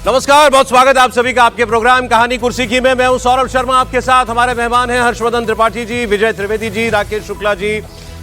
नमस्कार, बहुत स्वागत है आप सभी का आपके प्रोग्राम कहानी कुर्सी की में। मैं हूं सौरभ शर्मा, आपके साथ हमारे मेहमान हैं हर्षवर्धन त्रिपाठी जी, विजय त्रिवेदी जी, राकेश शुक्ला जी,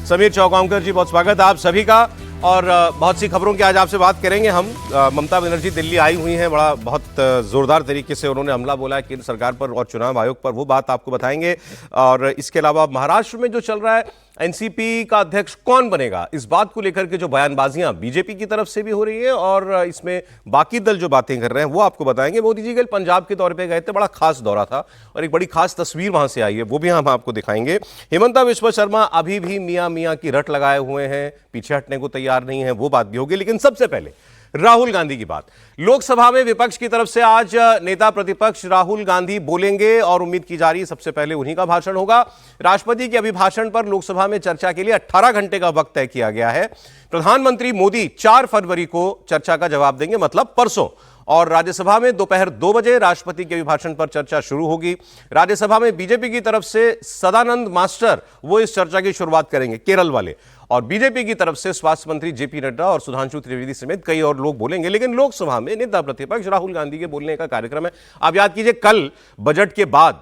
समीर चौगांवकर जी। बहुत स्वागत है आप सभी का। और बहुत सी खबरों की आज आपसे बात करेंगे हम। ममता बनर्जी दिल्ली आई हुई हैं, बहुत जोरदार तरीके से उन्होंने हमला बोला है केंद्र सरकार पर और चुनाव आयोग पर, वो बात आपको बताएंगे। और इसके अलावा महाराष्ट्र में जो चल रहा है, एनसीपी का अध्यक्ष कौन बनेगा, इस बात को लेकर के जो बयानबाजियां बीजेपी की तरफ से भी हो रही है और इसमें बाकी दल जो बातें कर रहे हैं वो आपको बताएंगे। मोदी जी कल पंजाब के दौरे पे गए थे, बड़ा खास दौरा था और एक बड़ी खास तस्वीर वहां से आई है, वो भी हम आपको दिखाएंगे। हिमंता बिस्वा शर्मा अभी भी मियां मियां की रट लगाए हुए हैं, पीछे हटने को तैयार नहीं है, वो बात भी होगी। लेकिन सबसे पहले राहुल गांधी की बात। लोकसभा में विपक्ष की तरफ से आज नेता प्रतिपक्ष राहुल गांधी बोलेंगे और उम्मीद की जा रही है सबसे पहले उन्हीं का भाषण होगा। राष्ट्रपति के अभिभाषण पर लोकसभा में चर्चा के लिए 18 घंटे का वक्त तय किया गया है। प्रधानमंत्री मोदी 4 फरवरी को चर्चा का जवाब देंगे, मतलब परसों। और राज्यसभा में दोपहर 2 बजे राष्ट्रपति के अभिभाषण पर चर्चा शुरू होगी। राज्यसभा में बीजेपी की तरफ से सदानंद मास्टर वो इस चर्चा की शुरुआत करेंगे, केरल वाले। और बीजेपी की तरफ से स्वास्थ्य मंत्री जेपी नड्डा और सुधांशु त्रिवेदी समेत कई और लोग बोलेंगे। लेकिन लोकसभा में नेता प्रतिपक्ष राहुल गांधी के बोलने का कार्यक्रम है। आप याद कीजिए, कल बजट के बाद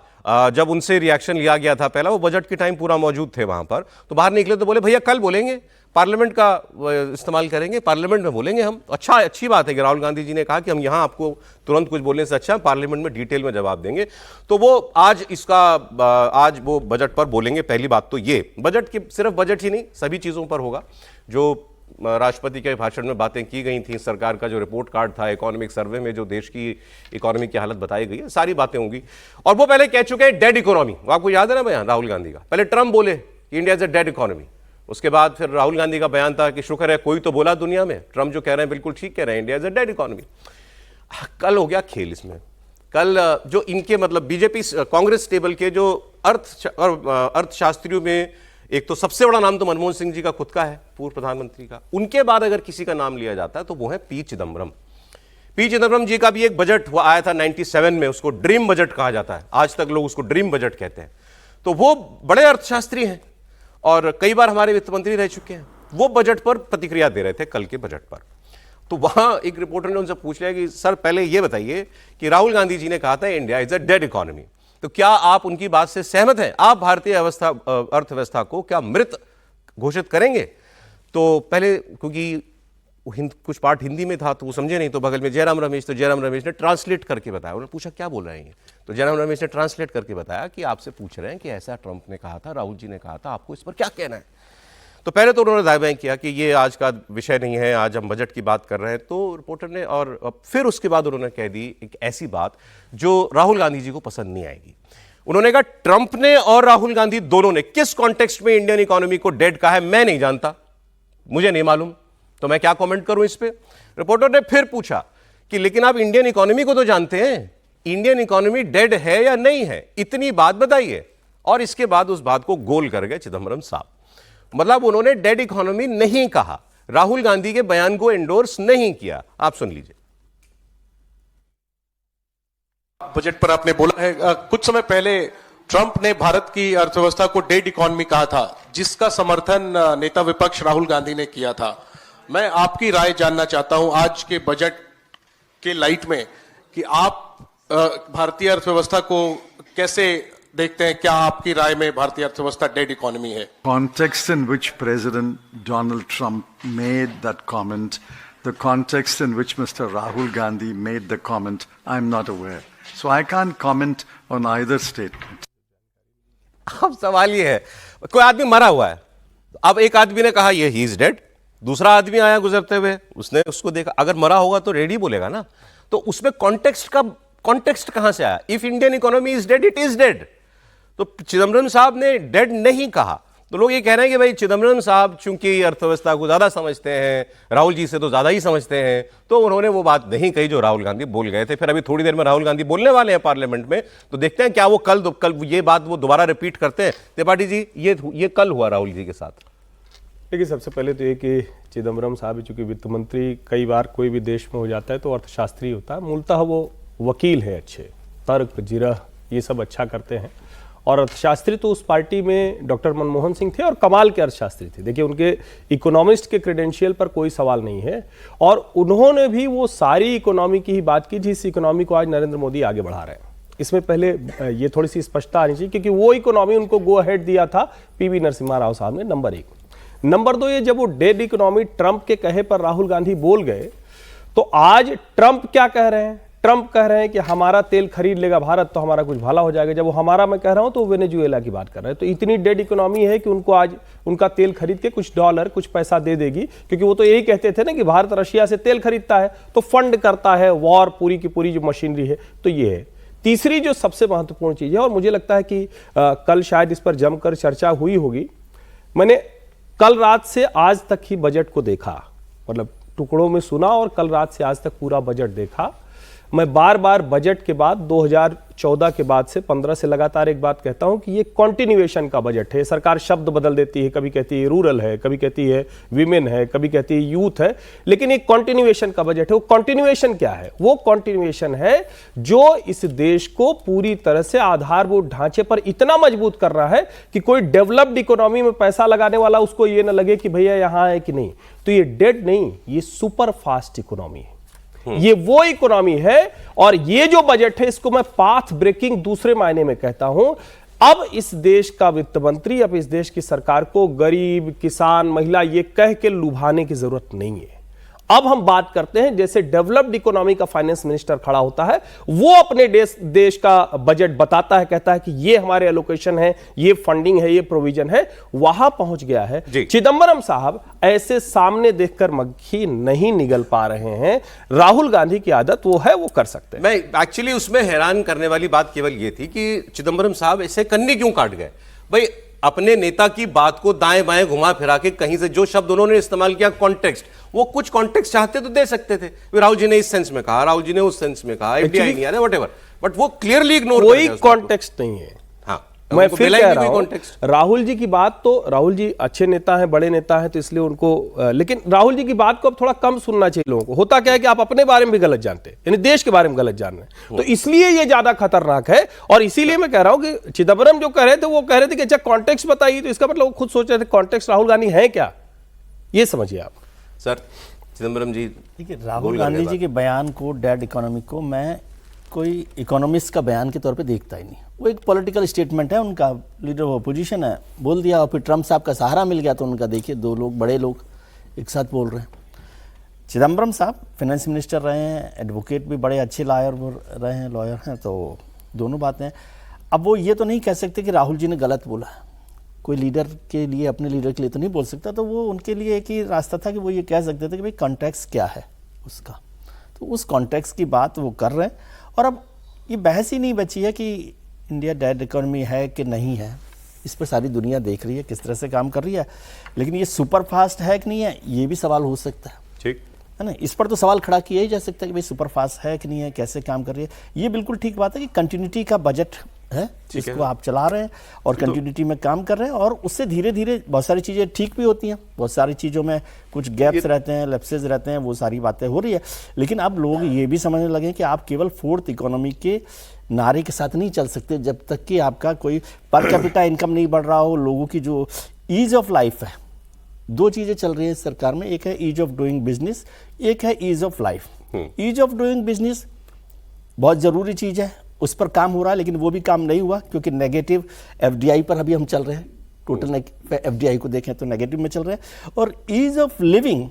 जब उनसे रिएक्शन लिया गया था, पहला वो बजट के टाइम पूरा मौजूद थे वहां पर, तो बाहर निकले तो बोले भैया कल बोलेंगे, पार्लियामेंट का इस्तेमाल करेंगे, पार्लियामेंट में बोलेंगे हम। अच्छी बात है कि राहुल गांधी जी ने कहा कि हम यहां आपको तुरंत कुछ बोलने से अच्छा पार्लियामेंट में डिटेल में जवाब देंगे। तो वो आज वो बजट पर बोलेंगे। पहली बात तो ये, बजट की सिर्फ बजट ही नहीं, सभी चीजों पर होगा। जो राष्ट्रपति के भाषण में बातें की गई थी, सरकार का जो रिपोर्ट कार्ड था, इकोनॉमिक सर्वे में जो देश की इकोनॉमी की हालत बताई गई है, सारी बातें होंगी। और वो पहले कह चुके हैं डेड इकोनॉमी, आपको याद है ना बयान राहुल गांधी का। पहले ट्रम्प बोले कि India is a dead economy, उसके बाद फिर राहुल गांधी का बयान था कि शुक्र है कोई तो बोला दुनिया में। ट्रम्प जो कह रहे हैं बिल्कुल ठीक कह रहे हैं, India is a dead economy. कल हो गया खेल इसमें। कल जो इनके मतलब बीजेपी कांग्रेस टेबल के जो अर्थशास्त्रियों में एक तो सबसे बड़ा नाम तो मनमोहन सिंह जी का खुद का है, पूर्व प्रधानमंत्री का। उनके बाद अगर किसी का नाम लिया जाता है तो वो है पी चिदम्बरम। पी चिदम्बरम जी का भी एक बजट हुआ आया था 97 में, उसको ड्रीम बजट कहा जाता है, आज तक लोग उसको ड्रीम बजट कहते हैं। तो वो बड़े अर्थशास्त्री हैं और कई बार हमारे वित्त मंत्री रह चुके हैं। वो बजट पर प्रतिक्रिया दे रहे थे, कल के बजट पर। तो वहां एक रिपोर्टर ने उनसे पूछ लिया कि सर पहले ये बताइए कि राहुल गांधी जी ने कहा था India is a dead economy, तो क्या आप उनकी बात से सहमत हैं? आप भारतीय अर्थव्यवस्था को क्या मृत घोषित करेंगे? तो पहले क्योंकि कुछ पार्ट हिंदी में था तो वो समझे नहीं, तो बगल में जयराम रमेश, तो जयराम रमेश ने ट्रांसलेट करके बताया। उन्होंने पूछा क्या बोल रहे हैं ये, तो जयराम रमेश ने ट्रांसलेट करके बताया कि आपसे पूछ रहे हैं कि ऐसा ट्रंप ने कहा था, राहुल जी ने कहा था, आपको इस पर क्या कहना है। तो पहले तो उन्होंने दावा किया कि ये आज का विषय नहीं है, आज हम बजट की बात कर रहे हैं। तो रिपोर्टर ने और फिर उसके बाद उन्होंने कह दी एक ऐसी बात जो राहुल गांधी जी को पसंद नहीं आएगी। उन्होंने कहा ट्रंप ने और राहुल गांधी दोनों ने किस कॉन्टेक्स्ट में इंडियन इकोनॉमी को डेड कहा है मैं नहीं जानता, मुझे नहीं मालूम, तो मैं क्या कमेंट करूं इस पे। रिपोर्टर ने फिर पूछा कि लेकिन आप इंडियन इकोनॉमी को तो जानते हैं, इंडियन इकोनॉमी डेड है या नहीं है, इतनी बात बताइए। और इसके बाद उस बात को गोल कर गए चिदम्बरम साहब। मतलब उन्होंने डेड इकोनॉमी नहीं कहा, राहुल गांधी के बयान को एंडोर्स नहीं किया। आप सुन लीजिए। बजट पर आपने बोला है, कुछ समय पहले ट्रंप ने भारत की अर्थव्यवस्था को डेड इकोनॉमी कहा था, जिसका समर्थन नेता विपक्ष राहुल गांधी ने किया था। मैं आपकी राय जानना चाहता हूं आज के बजट के लाइट में कि आप भारतीय अर्थव्यवस्था को कैसे देखते हैं। क्या आपकी राय में भारतीय अर्थव्यवस्था डेड इकोनॉमी है? Context in which President Donald Trump made that comment, the context in which Mr. Rahul Gandhi made the comment, I'm not aware. So I can't comment on either statement. अब सवाल ये है, कोई आदमी मरा हुआ है, अब एक आदमी ने कहा ये ही इज डेड, दूसरा आदमी आया गुजरते हुए, उसने उसको देखा, अगर मरा होगा तो डेड ही बोलेगा ना। तो उसमें कॉन्टेक्स्ट कहां से आया? If Indian economy is dead, it is dead. तो चिदम्बरम साहब ने डेड नहीं कहा। तो लोग ये कह रहे हैं कि भाई चिदम्बरम साहब चूंकि अर्थव्यवस्था को ज्यादा समझते हैं, राहुल जी से तो ज्यादा ही समझते हैं, तो उन्होंने वो बात नहीं कही जो राहुल गांधी बोल गए थे। फिर अभी थोड़ी देर में राहुल गांधी बोलने वाले हैं पार्लियामेंट में, तो देखते हैं क्या वो कल ये बात वो दोबारा रिपीट करते हैं। त्रिपाठी जी, ये कल हुआ राहुल जी के साथ। देखिए, सबसे पहले तो ये कि चिदम्बरम साहब चूंकि वित्त मंत्री कई बार कोई भी देश में हो जाता है तो अर्थशास्त्री होता है, मूलतः वो वकील है, अच्छे तर्क जिरह ये सब अच्छा करते हैं और अर्थशास्त्री तो उस पार्टी में डॉक्टर मनमोहन सिंह थे और कमाल के अर्थशास्त्री थे। देखिए, उनके इकोनॉमिस्ट के क्रेडेंशियल पर कोई सवाल नहीं है, और उन्होंने भी वो सारी इकोनॉमी की ही बात की जिस इकोनॉमी को आज नरेंद्र मोदी आगे बढ़ा रहे हैं। इसमें पहले ये थोड़ी सी स्पष्टता आनी चाहिए, क्योंकि वो इकोनॉमी उनको गो अहेड दिया था पीवी नरसिम्हा राव साहब ने, नंबर 1। नंबर 2, ये जब वो डेड इकोनॉमी ट्रंप के कहे पर राहुल गांधी बोल गए, तो आज ट्रंप क्या कह रहे हैं? ट्रंप कह रहे हैं कि हमारा तेल खरीद लेगा भारत तो हमारा कुछ भला हो जाएगा। जब वो हमारा मैं कह रहा हूं तो वेनेजुएला की बात कर रहे हैं। तो इतनी डेड इकोनॉमी है कि उनको आज उनका तेल खरीद के कुछ डॉलर, कुछ पैसा दे देगी, क्योंकि वो तो यही कहते थे ना कि भारत रशिया से तेल खरीदता है तो फंड करता है वॉर, पूरी की पूरी जो मशीनरी है। तो ये है तीसरी जो सबसे महत्वपूर्ण चीज है, और मुझे लगता है कि कल शायद इस पर जमकर चर्चा हुई होगी। मैंने कल रात से आज तक ही बजट को देखा, मतलब टुकड़ों में सुना, और कल रात से आज तक पूरा बजट देखा। मैं बार बार बजट के बाद 2014 के बाद से 15 से लगातार एक बात कहता हूं कि ये कॉन्टिन्यूएशन का बजट है। सरकार शब्द बदल देती है, कभी कहती है रूरल है, कभी कहती है विमेन है, कभी कहती है यूथ है, लेकिन एक कॉन्टिन्यूएशन का बजट है। वो कॉन्टिन्यूएशन क्या है? वो कॉन्टिन्यूएशन है जो इस देश को पूरी तरह से आधारभूत ढांचे पर इतना मजबूत कर रहा है कि कोई डेवलप्ड इकोनॉमी में पैसा लगाने वाला उसको ये ना लगे कि भैया यहां है कि नहीं। तो ये डेड नहीं, ये सुपर फास्ट इकोनॉमी है। ये वो इकोनॉमी है, और ये जो बजट है इसको मैं पाथ ब्रेकिंग दूसरे मायने में कहता हूं। अब इस देश का वित्त मंत्री, अब इस देश की सरकार को गरीब, किसान, महिला ये कह के लुभाने की जरूरत नहीं है। अब हम बात करते हैं जैसे डेवलप्ड इकोनॉमी का फाइनेंस मिनिस्टर खड़ा होता है, वो अपने देश का बजट बताता है, कहता है कि ये हमारे एलोकेशन है, ये फंडिंग है, ये प्रोविजन है, वहां पहुंच गया है। चिदंबरम साहब ऐसे सामने देखकर मक्खी नहीं निगल पा रहे हैं। राहुल गांधी की आदत वो है, वो कर सकते हैं। मैं एक्चुअली उसमें हैरान करने वाली बात केवल ये थी कि चिदंबरम साहब ऐसे कन्नी क्यों काट गए? भाई, अपने नेता की बात को दाएं बाएं घुमा फिरा के कहीं से जो शब्द उन्होंने इस्तेमाल किया, कॉन्टेक्स्ट, वो कुछ कॉन्टेक्स्ट चाहते तो दे सकते थे। राहुल जी ने इस सेंस में कहा, राहुल जी ने उस सेंस में कहा, एफडीआई नहीं आ रहा, व्हाटएवर, बट वो क्लियरली इग्नोर, कोई कॉन्टेक्स्ट नहीं है। हाँ, मैं फिर कह रहा हूं, राहुल जी की बात, तो राहुल जी अच्छे नेता हैं, बड़े नेता हैं, तो इसलिए उनको, लेकिन राहुल जी की बात को अब थोड़ा कम सुनना चाहिए लोगों को। होता क्या है कि आप अपने बारे में भी गलत जानते हैं, यानी देश के बारे में गलत जान रहे हैं, तो इसलिए ये ज्यादा खतरनाक है। और इसीलिए मैं कह रहा हूं कि चिदंबरम जो कह रहे थे, वो कह रहे थे कि अच्छा कॉन्टेक्स्ट बताइए, तो इसका मतलब वो खुद सोच रहे थे कॉन्टेक्स्ट राहुल गांधी है क्या, ये समझिए आप। सर चिदंबरम जी, देखिए, राहुल गांधी जी के बयान को, डेड इकोनॉमी को, मैं कोई इकोनॉमिस्ट का बयान के तौर पे देखता ही नहीं। वो एक पॉलिटिकल स्टेटमेंट है, उनका लीडर ऑफ अपोजिशन है, बोल दिया, और फिर ट्रंप साहब का सहारा मिल गया तो उनका देखिए 2 लोग, बड़े लोग एक साथ बोल रहे हैं। चिदंबरम साहब फाइनेंस मिनिस्टर रहे हैं, एडवोकेट भी बड़े अच्छे लॉयर रहे हैं, लॉयर हैं, तो दोनों बातें। अब वो ये तो नहीं कह सकते कि राहुल जी ने गलत बोला है। कोई लीडर के लिए, अपने लीडर के लिए तो नहीं बोल सकता, तो वो उनके लिए एक ही रास्ता था कि वो ये कह सकते थे कि भाई कॉन्टेक्स्ट क्या है उसका, तो उस कॉन्टेक्स्ट की बात वो कर रहे हैं। और अब ये बहस ही नहीं बची है कि इंडिया डेड इकोनॉमी है कि नहीं है, इस पर सारी दुनिया देख रही है किस तरह से काम कर रही है। लेकिन ये सुपर फास्ट है कि नहीं है, ये भी सवाल हो सकता है, ठीक है ना। इस पर तो सवाल खड़ा किया ही जा सकता है कि भाई सुपर फास्ट है कि नहीं है, कैसे काम कर रही है। ये बिल्कुल ठीक बात है कि कंटिन्यूटी का बजट है, इसको आप चला रहे हैं और कंटिन्यूटी में काम कर रहे हैं, और उससे धीरे धीरे बहुत सारी चीज़ें ठीक भी होती हैं, बहुत सारी चीज़ों में कुछ गैप्स रहते हैं, लैप्सेस रहते हैं, वो सारी बातें हो रही है। लेकिन अब लोग ये भी समझने लगे कि आप केवल 4th इकोनॉमी के नारे के साथ नहीं चल सकते जब तक कि आपका कोई पर कैपिटा इनकम नहीं बढ़ रहा हो, लोगों की जो ईज ऑफ लाइफ है। 2 चीज़ें चल रही है सरकार में, एक है ईज ऑफ डूइंग बिजनेस, एक है ease of life. Ease of doing business बहुत ज़रूरी चीज़ है, उस पर काम हो रहा है, लेकिन वो भी काम नहीं हुआ क्योंकि नेगेटिव एफडीआई पर अभी हम चल रहे हैं। टोटल एफडीआई को देखें तो नेगेटिव में चल रहे हैं, और ईज ऑफ लिविंग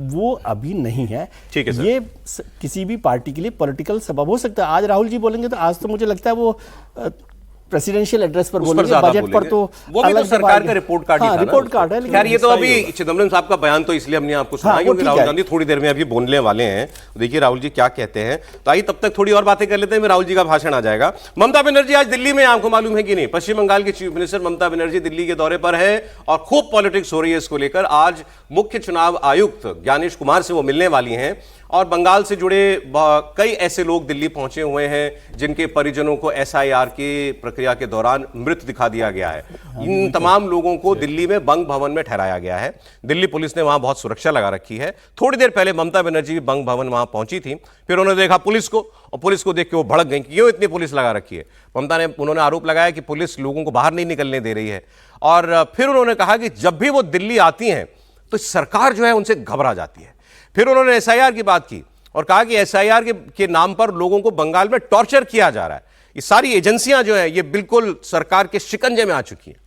वो अभी नहीं है। ठीक है सर। ये किसी भी पार्टी के लिए पॉलिटिकल सबब हो सकता है। आज राहुल जी बोलेंगे तो आज तो मुझे लगता है वो प्रेसिडेंशियल एड्रेस पर बोलेंगे, बजट पर तो वो भी तो सरकार का रिपोर्ट कार्ड ही था ना, रिपोर्ट कार्ड है। खैर, ये तो अभी चिदंबरम साहब का बयान तो इसलिए हमने आपको सुना क्योंकि राहुल गांधी थोड़ी देर में अभी बोलने वाले हैं। देखिए राहुल जी क्या कहते हैं, तो आइए तब तक थोड़ी और बातें कर लेते हैं, राहुल जी का भाषण आ जाएगा। ममता बनर्जी आज दिल्ली में, आपको मालूम है कि नहीं, पश्चिम बंगाल की चीफ मिनिस्टर ममता बनर्जी दिल्ली के दौरे पर है और खूब पॉलिटिक्स हो रही है इसको लेकर। आज मुख्य चुनाव आयुक्त ज्ञानेश कुमार से वो मिलने वाली हैं और बंगाल से जुड़े कई ऐसे लोग दिल्ली पहुंचे हुए हैं जिनके परिजनों को एसआईआर की प्रक्रिया के दौरान मृत दिखा दिया गया है। इन तमाम लोगों को दिल्ली में बंग भवन में ठहराया गया है। दिल्ली पुलिस ने वहां बहुत सुरक्षा लगा रखी है। थोड़ी देर पहले ममता बनर्जी बंग भवन वहां पहुंची थी, फिर उन्होंने देखा पुलिस को, और पुलिस को देख के वो भड़क गई कि क्यों इतनी पुलिस लगा रखी है। उन्होंने आरोप लगाया कि पुलिस लोगों को बाहर नहीं निकलने दे रही है, और फिर उन्होंने कहा कि जब भी वो दिल्ली आती हैं तो सरकार जो है उनसे घबरा जाती है। फिर उन्होंने एसआईआर की बात की और कहा कि एसआईआर के नाम पर लोगों को बंगाल में टॉर्चर किया जा रहा है। ये सारी एजेंसियां जो है ये बिल्कुल सरकार के शिकंजे में आ चुकी हैं।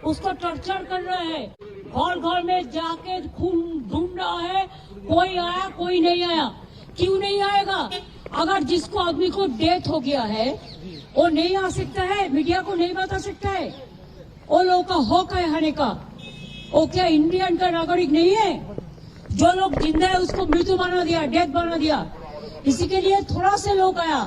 उसको टॉर्चर कर रहे हैं, घर घर में जाके खून ढूंढ रहा है। कोई आया कोई नहीं आया। क्यों नहीं आएगा? अगर जिसको आदमी को डेथ हो गया है वो नहीं आ सकता है, मीडिया को नहीं बता सकता है। वो लोगों का हक है आने का। वो क्या इंडियन का नागरिक नहीं है? जो लोग जिंदा है उसको मृत्यु बना दिया, डेथ बना दिया। इसी के लिए थोड़ा से लोग आया,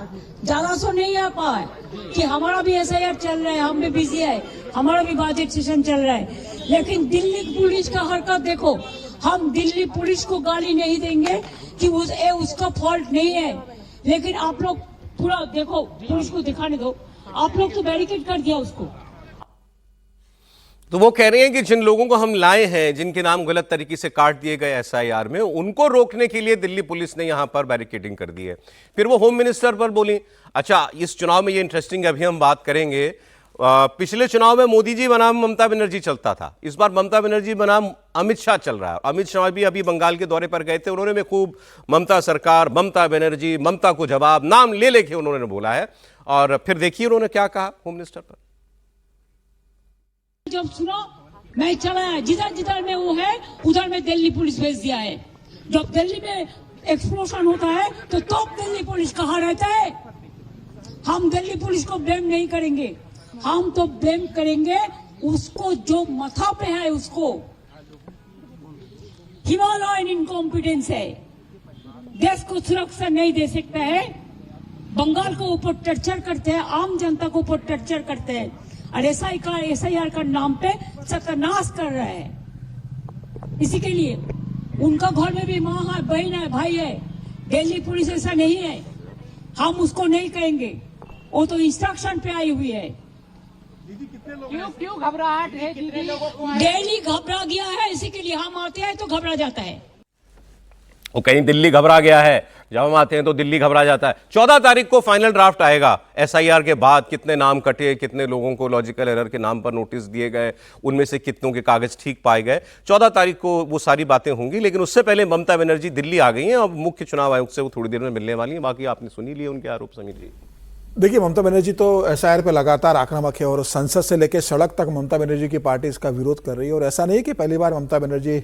ज्यादा सो नहीं आ पाए कि हमारा भी एसआईआर चल रहा है, हम भी बिजी है, हमारा भी बजट सेशन चल रहा है। लेकिन दिल्ली पुलिस का हरकत देखो। हम दिल्ली पुलिस को गाली नहीं देंगे कि उसका फॉल्ट नहीं है, लेकिन आप लोग पूरा देखो, पुलिस को दिखाने दो। आप लोग तो बैरिकेड कर दिया उसको। तो वो कह रहे हैं कि जिन लोगों को हम लाए हैं, जिनके नाम गलत तरीके से काट दिए गए एसआईआर में, उनको रोकने के लिए दिल्ली पुलिस ने यहां पर बैरिकेडिंग कर दी है। फिर वो होम मिनिस्टर पर बोली। अच्छा, इस चुनाव में ये इंटरेस्टिंग है, अभी हम बात करेंगे। पिछले चुनाव में मोदी जी बनाम ममता बनर्जी चलता था, इस बार ममता बनर्जी बनाम अमित शाह चल रहा है। अमित शाह भी अभी बंगाल के दौरे पर गए थे, उन्होंने भी खूब ममता सरकार, ममता बनर्जी, ममता को जवाब, नाम ले लेके उन्होंने बोला है। और फिर देखिए उन्होंने क्या कहा होम मिनिस्टर पर। जब सुनो मैं चला है, जिधर जिधर में वो है उधर में दिल्ली पुलिस भेज दिया है। जब दिल्ली में एक्सप्लोजन होता है तो दिल्ली पुलिस कहाँ रहता है? हम दिल्ली पुलिस को ब्लेम नहीं करेंगे, हम तो ब्लेम करेंगे उसको जो माथा पे है, उसको। हिमालयन इनकॉम्पिटेंस है, देश को सुरक्षा नहीं दे सकता है। बंगाल को ऊपर टर्चर करते हैं, आम जनता को ऊपर टर्चर करते हैं, और एसआईआर का नाम पे सत्यानाश कर रहा है। इसी के लिए उनका घर में भी माँ है, बहन है, भाई है। दिल्ली पुलिस ऐसा नहीं है, हम उसको नहीं कहेंगे, वो तो इंस्ट्रक्शन पे आई हुई है। क्यों घबराहट है दीदी? दिल्ली घबरा गया है, इसी के लिए हम आते हैं तो घबरा जाता है। वो कहीं दिल्ली घबरा गया है, जब हम आते हैं तो दिल्ली घबरा जाता है। 14 तारीख को फाइनल ड्राफ्ट आएगा एसआईआर के बाद। कितने नाम कटे, कितने लोगों को लॉजिकल एरर के नाम पर नोटिस दिए गए, उनमें से कितनों के कागज ठीक पाए गए, 14 तारीख को वो सारी बातें होंगी। लेकिन उससे पहले ममता बनर्जी दिल्ली आ गई हैं, अब मुख्य चुनाव आयोग से वो थोड़ी देर में मिलने वाली हैं। बाकी आपने सुनी लिए उनके आरोप। समीर जी, देखिए, ममता बनर्जी तो एसआईआर पे लगातार आक्रामक है और संसद से लेकर सड़क तक ममता बनर्जी की पार्टी इसका विरोध कर रही है। और ऐसा नहीं कि पहली बार ममता बनर्जी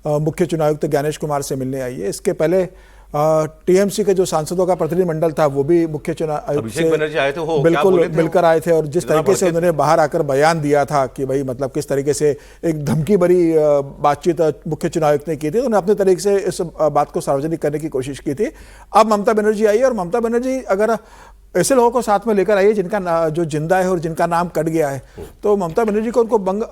मुख्य चुनाव आयुक्त ज्ञानेश कुमार से मिलने आई है। इसके पहले टीएमसी के जो सांसदों का प्रतिनिधिमंडल था वो भी मुख्य चुनाव आयुक्त से आए थे, हो बिल्कुल मिलकर आए थे। और जिस तरीके से उन्होंने बाहर आकर बयान दिया था कि भाई मतलब किस तरीके से एक धमकी भरी बातचीत मुख्य चुनाव आयुक्त ने की थी, उन्होंने अपने तरीके से इस बात को सार्वजनिक करने की कोशिश की थी। अब ममता बनर्जी आई है, और ममता बनर्जी अगर ऐसे लोगों को साथ में लेकर आई है जिनका जो जिंदा है और जिनका नाम कट गया है, तो ममता बनर्जी को उनको बंग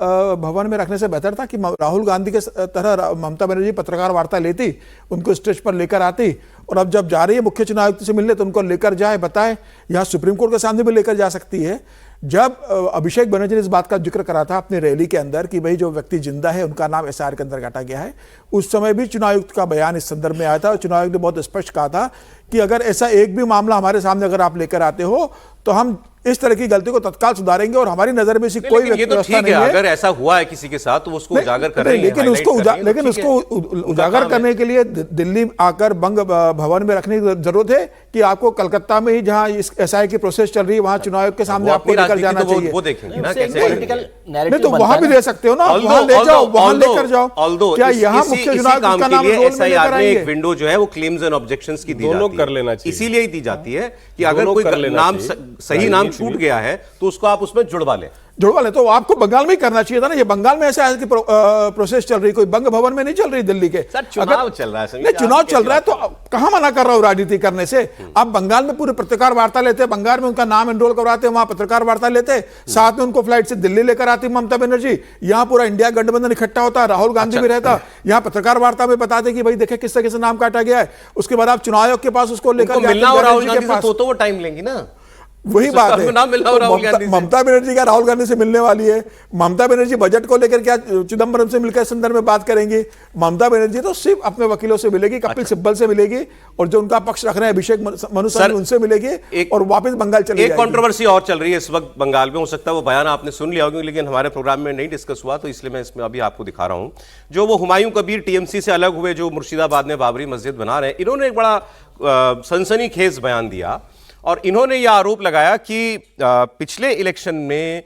भवन में रखने से बेहतर था कि राहुल गांधी के तरह ममता बनर्जी पत्रकार वार्ता लेती, उनको स्टेज पर लेकर आती, और अब जब जा रही है मुख्य चुनाव आयुक्त से मिलने तो उनको लेकर जाए, बताए। यहाँ सुप्रीम कोर्ट के सामने भी लेकर जा सकती है। जब अभिषेक बनर्जी ने इस बात का जिक्र करा था अपनी रैली के अंदर कि भाई जो व्यक्ति जिंदा है उनका नाम एसआईआर के अंदर काटा गया है, उस समय भी चुनाव आयुक्त का बयान इस संदर्भ में आया था। और चुनाव आयुक्त ने बहुत स्पष्ट कहा था कि अगर ऐसा एक भी मामला हमारे सामने अगर आप लेकर आते हो तो हम इस तरह की गलती को तत्काल सुधारेंगे, और हमारी नजर में ऐसी कोई व्यवस्था नहीं है। अगर ऐसा हुआ है किसी के साथ तो उसको उजागर करेंगे, लेकिन उसको उजागर करने के लिए दिल्ली आकर बंग भवन में रखने की जरूरत है कि आपको कलकत्ता में ही जहां इस एसआईआर की प्रोसेस चल रही है वहां चुनाव आयोग के सामने आपको लेकर जाना चाहिए। वो देखेंगे ना कैसे, नहीं तो वहां भी ले सकते हो ना, वहां ले जाओ, वहां लेकर जाओ। क्या यहाँ मुख्य चुनाव का नाम एसआईआर में एक विंडो जो है वो क्लेम्स एंड ऑब्जेक्शंस की दी जाती है, कर लेना चाहिए। इसीलिए दी जाती है कि अगर कोई नाम सही नाम छूट गया है तो उसको आप उसमें जुड़वा लें। जुड़वा ले, तो आपको बंगाल में ही करना चाहिए था ना। ये बंगाल में ऐसा की प्रोसेस चल रही, कोई बंग भवन में नहीं चल रही दिल्ली के। सर चुनाव चल रहा है, नहीं चुनाव चल रहा है तो कहां मना कर रहा हूं राजनीति करने से। आप बंगाल में पूरे पत्रकार वार्ता लेते, बंगाल में उनका नाम एनरोल करवाते, वहां पत्रकार वार्ता लेते, साथ में उनको फ्लाइट से दिल्ली लेकर आती ममता बनर्जी, यहां पूरा इंडिया गठबंधन इकट्ठा होता, राहुल गांधी भी रहता, यहां पत्रकार वार्ता में बताते कि भाई देखे किस तरह से नाम काटा गया है। उसके बाद आप चुनाव आयोग के पास उसको लेकर राहुल गांधी से तो वो टाइम लेंगी ना, वही बात है। ममता बनर्जी का राहुल गांधी से मिलने वाली है। ममता बनर्जी बजट को लेकर क्या चिदंबरम से मिलकर संदर्भ में बात करेंगी? ममता बनर्जी तो सिर्फ अपने वकीलों से मिलेगी, कपिल सिब्बल से मिलेगी, और जो उनका पक्ष रख रहे हैं अभिषेक मनु सिंह उनसे मिलेगी, और वापस बंगाल चली जाएगी। एक कंट्रोवर्सी और चल रही है इस वक्त बंगाल में, हो सकता है वो बयान आपने सुन लिया होगा, लेकिन हमारे प्रोग्राम में नहीं डिस्कस हुआ, तो इसलिए मैं इसमें अभी आपको दिखा रहा हूं। जो वो हुमायूं कबीर टीएमसी से अलग हुए, जो मुर्शिदाबाद में बाबरी मस्जिद बना रहे हैं, इन्होंने एक बड़ा सनसनीखेज बयान दिया और इन्होंने यह आरोप लगाया कि पिछले इलेक्शन में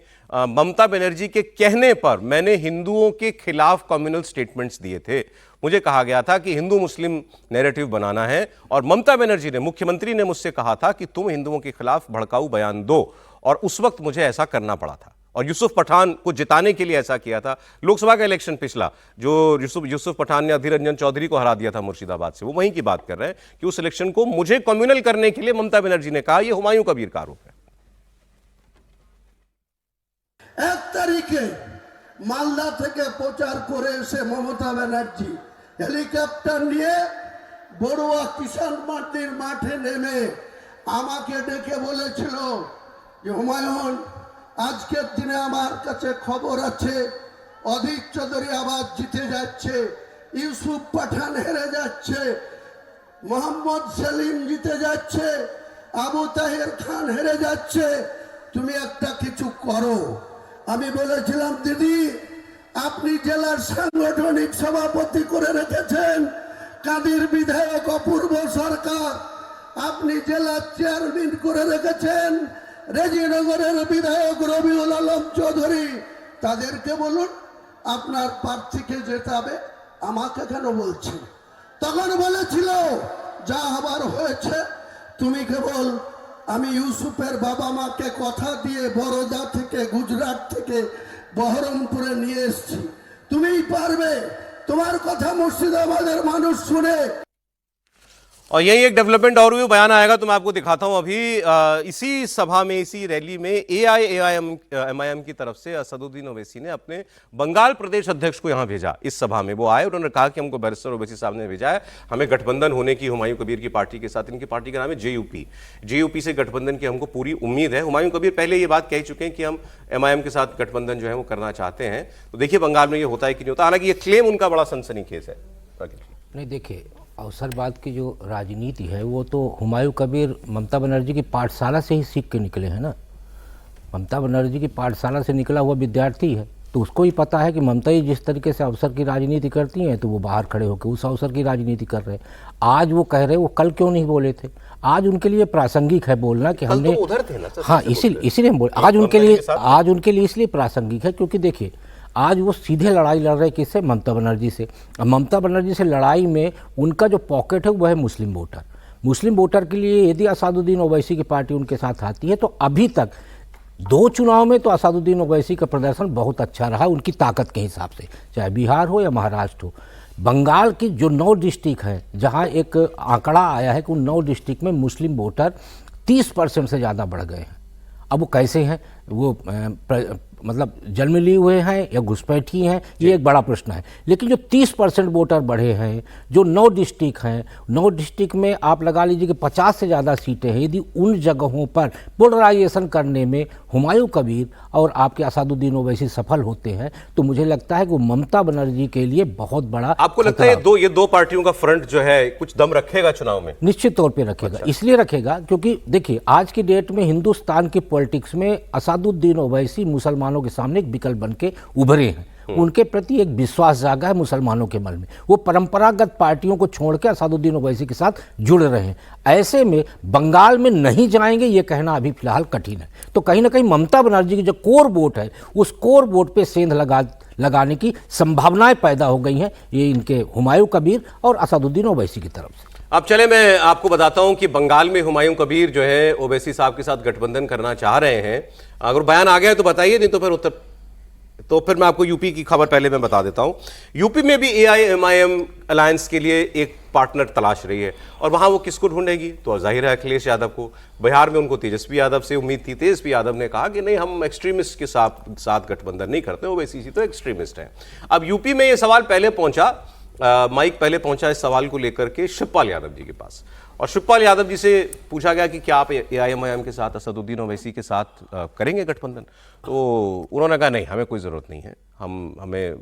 ममता बनर्जी के कहने पर मैंने हिंदुओं के खिलाफ कम्युनल स्टेटमेंट्स दिए थे। मुझे कहा गया था कि हिंदू मुस्लिम नैरेटिव बनाना है, और ममता बनर्जी ने, मुख्यमंत्री ने मुझसे कहा था कि तुम हिंदुओं के खिलाफ भड़काऊ बयान दो, और उस वक्त मुझे ऐसा करना पड़ा था। और यूसुफ पठान को जिताने के लिए ऐसा किया था। लोकसभा का इलेक्शन पिछला, जो यूसुफ पठान ने अधीर रंजन चौधरी को हरा दिया था मुर्शिदाबाद से, वो वहीं की बात कर रहे हैं कि उस इलेक्शन को मुझे कम्युनल करने के लिए ममता बनर्जी ने कहा। यह हुमायूं कबीर का आरोप है। 1 তারিখে মালদা থেকে প্রচার করে এসে মমতা ব্যানার্জি হেলিকপ্টার নিয়ে বড়ুয়া কিষাণ মান্ডির মাঠে নেমে আমাকে ডেকে বলেছিল যে হুমায়ুন, আজকের দিনে আমার কাছে খবর আছে অধীর চৌধুরী আবার জিতে যাচ্ছে, ইউসুফ পাঠান হেরে যাচ্ছে, মোহাম্মদ সেলিম জিতে যাচ্ছে, আবু তাহের খান হেরে যাচ্ছে, তুমি একটা কিছু করো। আমি বলেছিলাম দিদি, আপনি জেলার সাংগঠনিক সভাপতি করে রেখেছেন কাদির বিধায়ক অপূর্ব সরকার, আপনি জেলার চেয়ারম্যান করে রেখেছেন রেজিনগরের বিধায়ক রবিউল আলম চৌধুরী, তাদেরকে বলুন আপনার প্রার্থীকে জেতাবে, আমাকে কেন বলছেন? তখন বলেছিল যা হবার হয়েছে, তুমি কেবল, আমি ইউসুফের বাবা মাকে কথা দিয়ে বরোদা থেকে গুজরাট থেকে বহরমপুরে নিয়ে এসেছি, তুমিই পারবে, তোমার কথা মুর্শিদাবাদের মানুষ শুনে। और यही एक डेवलपमेंट और भी बयान आएगा तो मैं आपको दिखाता हूं। अभी इसी सभा में, इसी रैली में एआईएमआईएम की तरफ से असदुद्दीन ओवैसी ने अपने बंगाल प्रदेश अध्यक्ष को यहां भेजा। इस सभा में वो आए, उन्होंने कहा कि हमको बैरिस्टर ओवैसी साहब ने भेजा है, हमें गठबंधन होने की हुमायूं कबीर की पार्टी के साथ, इनकी पार्टी का नाम है जेयूपी से गठबंधन की हमको पूरी उम्मीद है। हुमायूं कबीर पहले ये बात कह चुके हैं कि हम एमआईएम के साथ गठबंधन जो है वो करना चाहते हैं। तो देखिए बंगाल में ये होता है कि नहीं होता। हालांकि ये क्लेम उनका बड़ा सनसनीखेज है। नहीं, देखिए अवसरवाद की जो राजनीति है वो तो हुमायूं कबीर ममता बनर्जी की पाठशाला से ही सीख के निकले हैं ना। ममता बनर्जी की पाठशाला से निकला हुआ विद्यार्थी है, तो उसको ही पता है कि ममता जी जिस तरीके से अवसर की राजनीति करती हैं, तो वो बाहर खड़े होकर उस अवसर की राजनीति कर रहे हैं। आज वो कह रहे, वो कल क्यों नहीं बोले थे? आज उनके लिए प्रासंगिक है बोलना कि हमने तो उधर थे ना। हाँ, इसीलिए हम बोले आज उनके लिए इसलिए प्रासंगिक है क्योंकि देखिए आज वो सीधे लड़ाई लड़ रहे किससे? ममता बनर्जी से। ममता बनर्जी से लड़ाई में उनका जो पॉकेट है वो है मुस्लिम वोटर। मुस्लिम वोटर के लिए यदि असदुद्दीन ओवैसी की पार्टी उनके साथ आती है, तो अभी तक 2 चुनाव में तो असदुद्दीन ओवैसी का प्रदर्शन बहुत अच्छा रहा उनकी ताकत के हिसाब से, चाहे बिहार हो या महाराष्ट्र हो। बंगाल की जो 9 डिस्ट्रिक्ट है, जहाँ एक आंकड़ा आया है कि उन 9 डिस्ट्रिक्ट में मुस्लिम वोटर 30% से ज़्यादा बढ़ गए हैं। अब वो कैसे हैं? वो मतलब जन्म लिए हुए हैं या घुसपैठी हैं, ये एक बड़ा प्रश्न है। लेकिन जो 30% वोटर बढ़े हैं, जो 9 डिस्ट्रिक्ट हैं, 9 डिस्ट्रिक्ट में आप लगा लीजिए कि 50 से ज़्यादा सीटें हैं। यदि उन जगहों पर पोलराइजेशन करने में हुमायूं कबीर और आपके असदुद्दीन ओवैसी सफल होते हैं, तो मुझे लगता है कि वो ममता बनर्जी के लिए बहुत बड़ा। आपको लगता है ये दो पार्टियों का फ्रंट जो है कुछ दम रखेगा चुनाव में? निश्चित तौर पर रखेगा। अच्छा। इसलिए रखेगा क्योंकि देखिए आज की डेट में हिंदुस्तान की पॉलिटिक्स में असदुद्दीन ओवैसी मुसलमानों के सामने एक विकल्प बन के उभरे हैं। उनके प्रति एक विश्वास जागा है मुसलमानों के मन में। वो परंपरागत पार्टियों को छोड़ के असदुद्दीन ओवैसी के साथ जुड़ रहे हैं। ऐसे में बंगाल में नहीं जाएंगे ये कहना अभी फिलहाल कठिन है। तो कहीं ना कहीं ममता बनर्जी की जो कोर वोट है, उस कोर वोट पे सेंध लगाने की संभावनाएं पैदा हो गई हैं, ये इनके हुमायूं कबीर और असदुद्दीन ओवैसी की तरफ से। अब चले मैं आपको बताता हूं कि बंगाल में हुमायूं कबीर जो है ओवैसी साहब के साथ गठबंधन करना चाह रहे हैं। अगर बयान आ गया तो बताइए, नहीं तो फिर मैं आपको यूपी की खबर पहले मैं बता देता हूं। यूपी में भी एआईएमआईएम अलायंस के लिए एक पार्टनर तलाश रही है और वहां वो किसको ढूंढेगी, तो जाहिर है अखिलेश यादव को। बिहार में उनको तेजस्वी यादव से उम्मीद थी। तेजस्वी यादव ने कहा कि नहीं, हम एक्सट्रीमिस्ट के साथ गठबंधन नहीं करते, ओवैसी तो एक्सट्रीमिस्ट है। अब यूपी में ये सवाल पहले पहुंचा, माइक पहले पहुंचा इस सवाल को लेकर के शिवपाल यादव जी के पास, और शिवपाल यादव जी से पूछा गया कि क्या आप एआईएमआईएम के साथ, असदुद्दीन ओवैसी के साथ करेंगे गठबंधन। तो उन्होंने कहा नहीं, हमें कोई ज़रूरत नहीं है, हमें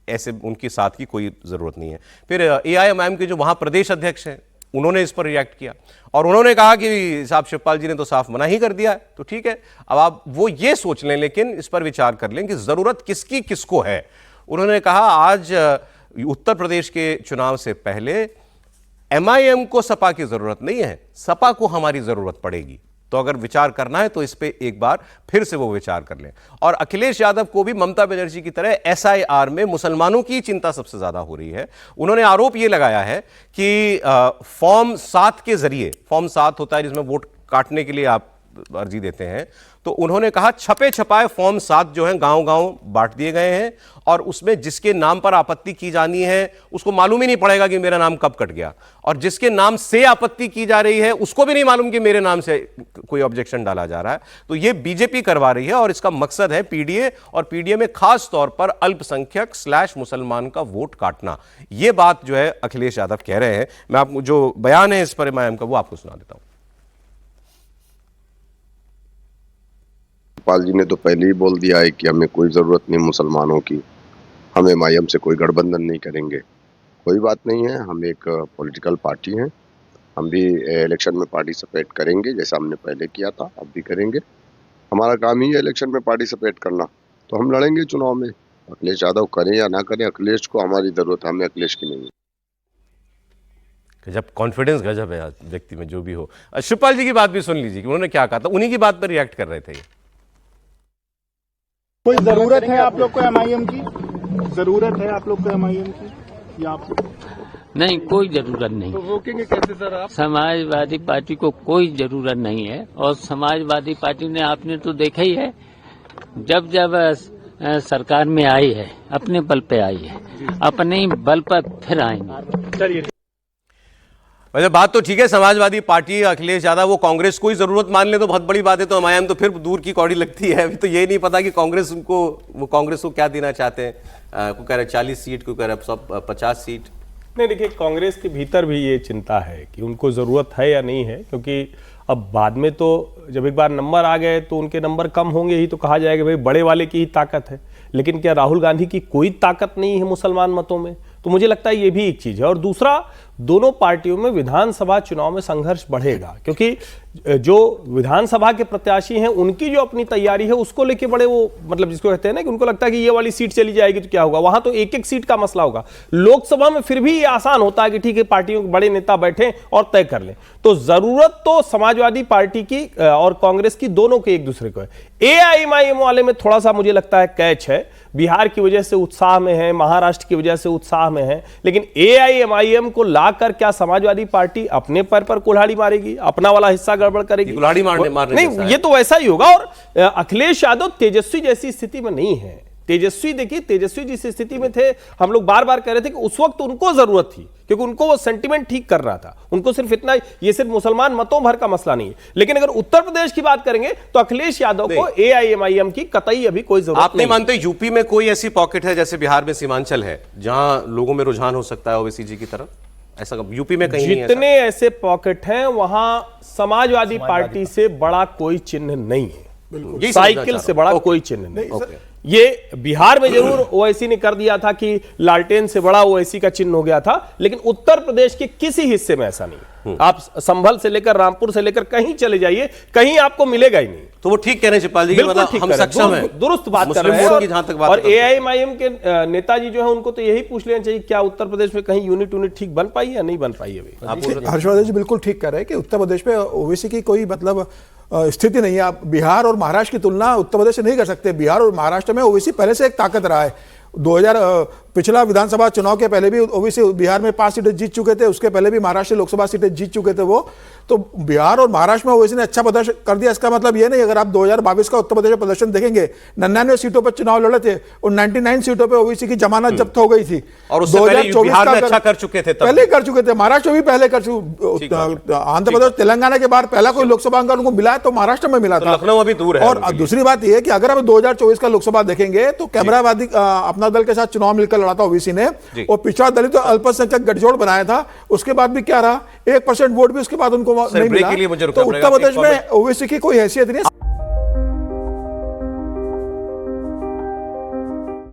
ऐसे उनके साथ की कोई ज़रूरत नहीं है। फिर एआईएमआईएम के जो वहाँ प्रदेश अध्यक्ष हैं उन्होंने इस पर रिएक्ट किया और उन्होंने कहा कि साहब शिवपाल जी ने तो साफ मना ही कर दिया, तो ठीक है, अब आप वो ये सोच लें, लेकिन इस पर विचार कर लें कि ज़रूरत किसकी किसको है। उन्होंने कहा आज उत्तर प्रदेश के चुनाव से पहले एमआईएम को सपा की जरूरत नहीं है, सपा को हमारी जरूरत पड़ेगी। तो अगर विचार करना है तो इस पे एक बार फिर से वो विचार कर लें। और अखिलेश यादव को भी ममता बनर्जी की तरह एसआईआर में मुसलमानों की चिंता सबसे ज्यादा हो रही है। उन्होंने आरोप ये लगाया है कि फॉर्म 7 के जरिए, फॉर्म 7 होता है जिसमें वोट काटने के लिए आप अर्जी देते हैं, तो उन्होंने कहा छपे छपाए फॉर्म 7 जो हैं गांव-गांव बांट दिए गए हैं और उसमें जिसके नाम पर आपत्ति की जानी है उसको मालूम ही नहीं पड़ेगा कि मेरा नाम कब कट गया, और जिसके नाम से आपत्ति की जा रही है उसको भी नहीं मालूम कि मेरे नाम से कोई ऑब्जेक्शन डाला जा रहा है। तो ये बीजेपी करवा रही है और इसका मकसद है पीडीए, और पीडीए में खास तौर पर अल्पसंख्यक / मुसलमान का वोट काटना। ये बात जो है अखिलेश यादव कह रहे हैं। मैं आपको जो बयान है इस पर एमआईएम का वो आपको सुना देता हूं। पाल जी ने तो पहले ही बोल दिया है कि हमें कोई ज़रूरत नहीं मुसलमानों की, हम एमआईएम से कोई गठबंधन नहीं करेंगे। कोई बात नहीं है, हम एक पॉलिटिकल पार्टी हैं, हम भी इलेक्शन में पार्टिसिपेट करेंगे जैसा हमने पहले किया था, अब भी करेंगे। हमारा काम ही है इलेक्शन में पार्टिसिपेट करना, तो हम लड़ेंगे चुनाव में। अखिलेश यादव करें या ना करें, अखिलेश को हमारी ज़रूरत है, हमें अखिलेश की नहीं है। गजब कॉन्फिडेंस, गजब है व्यक्ति में जो भी हो। शिवपाल जी की बात भी सुन लीजिए कि उन्होंने क्या कहा था, उन्हीं की बात पर रिएक्ट कर रहे थे। कोई जरूरत है आप लोग को एमआईएम की? जरूरत है आप लोग को एमआईएम की या आप? नहीं, कोई जरूरत नहीं। तो रोकेंगे कैसे सर आप? समाजवादी पार्टी को कोई जरूरत नहीं है, और समाजवादी पार्टी ने आपने तो देखा ही है, जब सरकार में आई है अपने बल पे आई है, अपने ही बल पर फिर आएंगे। चलिए, वैसे बात तो ठीक है, समाजवादी पार्टी अखिलेश यादव वो कांग्रेस को ही जरूरत मान ले तो बहुत बड़ी बात है, तो एमआईएम तो फिर दूर की कौड़ी लगती है। अभी तो ये नहीं पता कि कांग्रेस को क्या देना चाहते हैं। कोई कह रहे 40 सीट, कोई कह रहे 50 सीट। नहीं, देखिए कांग्रेस के भीतर भी ये चिंता है कि उनको जरूरत है या नहीं है, क्योंकि अब बाद में तो जब एक बार नंबर आ गए तो उनके नंबर कम होंगे ही, तो कहा जाएगा भाई बड़े वाले की ही ताकत है। लेकिन क्या राहुल गांधी की कोई ताकत नहीं है मुसलमान मतों में? तो मुझे लगता है ये भी एक चीज है। और दूसरा, दोनों पार्टियों में विधानसभा चुनाव में संघर्ष बढ़ेगा, क्योंकि जो विधानसभा के प्रत्याशी हैं उनकी जो अपनी तैयारी है उसको लेके बड़े वो, मतलब जिसको कहते हैं ना कि उनको लगता है कि ये वाली सीट चली जाएगी तो क्या होगा, वहां तो एक एक सीट का मसला होगा। लोकसभा में फिर भी ये आसान होता है कि ठीक है पार्टियों के बड़े नेता बैठे और तय कर लें। तो जरूरत तो समाजवादी पार्टी की और कांग्रेस की, दोनों के एक दूसरे को है। एआईएमआईएम वाले में थोड़ा सा मुझे लगता है कैच है, बिहार की वजह से उत्साह में है, महाराष्ट्र की वजह से उत्साह में है, लेकिन एआईएमआईएम को लाकर क्या समाजवादी पार्टी अपने पैर पर कुल्हाड़ी मारेगी, अपना वाला हिस्सा गड़बड़ करेगी? कुल्हाड़ी मारने नहीं, ये तो वैसा ही होगा। और अखिलेश यादव तेजस्वी जैसी स्थिति में नहीं है। तेजस्वी, देखिए तेजस्वी जिस स्थिति में थे, हम लोग बार बार कह रहे थे कि उस वक्त उनको जरूरत थी, क्योंकि उनको वो सेंटिमेंट ठीक कर रहा था। उनको सिर्फ इतना, ये सिर्फ मुसलमान मतों भर का मसला नहीं है। लेकिन अगर उत्तर प्रदेश की बात करेंगे तो अखिलेश यादव को एआईएमआईएम की कतई अभी कोई जरूरत नहीं। आप नहीं मानते यूपी में कोई ऐसी पॉकेट है जैसे बिहार में सीमांचल है जहां लोगों में रुझान हो सकता है ओवैसी जी की तरफ? ऐसा यूपी में कहीं जितने ऐसे पॉकेट हैं वहां समाजवादी पार्टी से बड़ा कोई चिन्ह नहीं है, साइकिल से बड़ा कोई चिन्ह नहीं। ये बिहार में जरूर ओवैसी ने कर दिया था कि लालटेन से बड़ा ओवैसी का चिन्ह हो गया था, लेकिन उत्तर प्रदेश के किसी हिस्से में ऐसा नहीं। आप संभल से लेकर रामपुर से लेकर कहीं चले जाइए, कहीं आपको मिलेगा ही नहीं। तो वो ठीक कह रहे हैं शिवपाल जी, मतलब हम सक्षम हैं, दुरुस्त बात कर रहे हैं। और एआईएमआईएम के नेताजी जो है उनको तो यही पूछ लेना चाहिए क्या उत्तर प्रदेश में कहीं यूनिट ठीक बन पाई या नहीं बन पाई अभी? हर्षवर्धन जी बिल्कुल ठीक कर रहे हैं कि उत्तर प्रदेश में ओवैसी की कोई मतलब स्थिति नहीं है। आप बिहार और महाराष्ट्र की तुलना उत्तर प्रदेश से नहीं कर सकते। बिहार और महाराष्ट्र में ओवैसी पहले से एक ताकत रहा है। पिछला विधानसभा चुनाव के पहले भी ओबीसी बिहार में 5 सीटें जीत चुके थे, उसके पहले भी महाराष्ट्र लोकसभा सीटें जीत चुके थे वो। तो बिहार और महाराष्ट्र में ओबीसी ने अच्छा प्रदर्शन कर दिया। इसका मतलब ये नहीं, अगर आप 2022 का उत्तर प्रदेश में प्रदर्शन देखेंगे, 99 सीटों पर चुनाव लड़े थे और 99 सीटों पर ओबीसी की जमानत जब्त हो गई थी। और उससे पहले बिहार में अच्छा कर चुके थे, पहले कर चुके थे, महाराष्ट्र भी पहले कर चुके। आंध्र प्रदेश तेलंगाना के बाद पहला कोई लोकसभा अंक उनको मिला है तो महाराष्ट्र में मिला था। लखनऊ अभी दूर है। और दूसरी बात यह है कि अगर हम 2024 का लोकसभा देखेंगे तो कैमरावादी अपना दल के साथ चुनाव मिलकर लड़ा था ओबीसी ने, और पिछड़ा दलित और अल्पसंख्यक गठजोड़ बनाया था। उसके बाद भी क्या रहा, 1% वोट भी उसके बाद उनको नहीं मिला। तो उत्तर प्रदेश में ओबीसी की कोई हैसियत नहीं है।